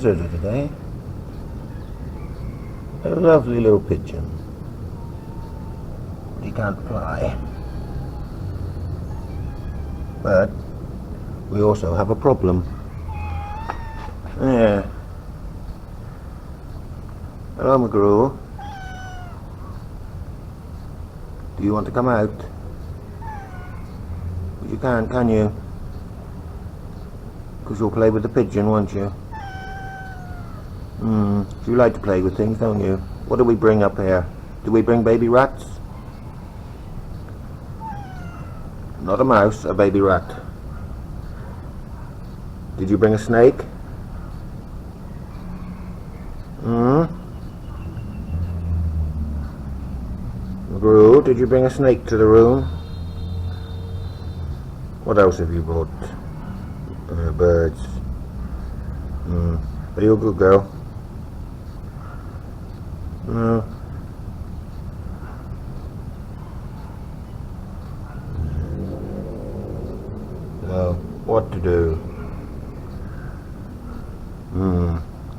visitor today. A lovely little pigeon. But he can't fly. But we also have a problem. Yeah. Hello, McGrew. Do you want to come out? You can't, can you? Because you'll play with the pigeon, won't you? You like to play with things, don't you? What do we bring up here? Do we bring baby rats? Not a mouse, a baby rat. Did you bring a snake? McGrew, did you bring a snake to the room? What else have you brought? Birds. Are you a good girl? No. Well, what to do?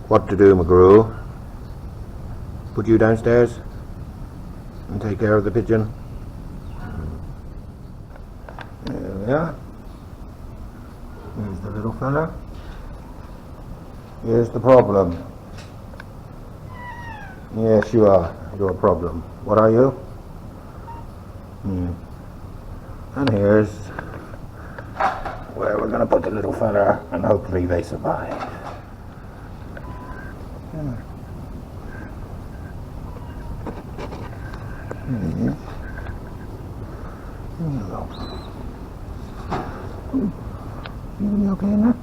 What to do, McGrew? Put you downstairs and take care of the pigeon? There we are. Here's the little fella. Here's the problem. Yes, you are. You're a problem. What are you? And here's where we're going to put the little fella, and hopefully they survive. You okay now?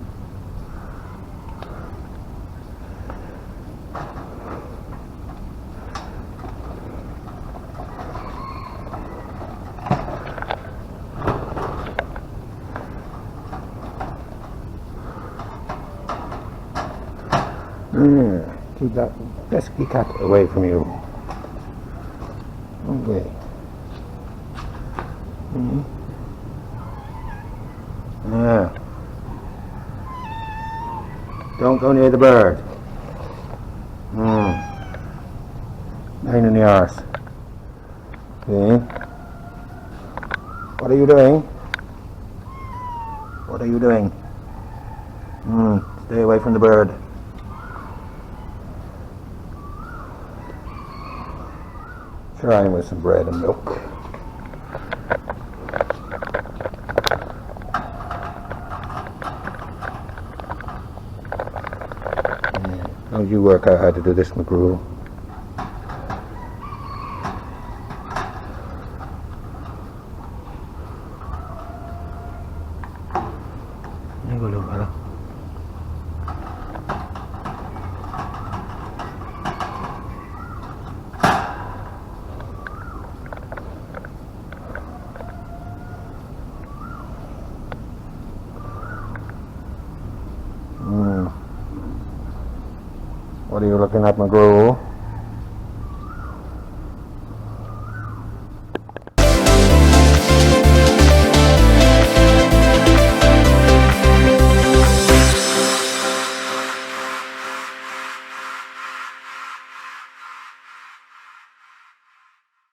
Keep that pesky cat away from you. Okay. Yeah. Don't go near the bird. Pain in the arse. See? What are you doing? What are you doing? Stay away from the bird. Try him with some bread and milk. How you work out how to do this, McGrew? There you go, little fella. What are you looking at, McGrew?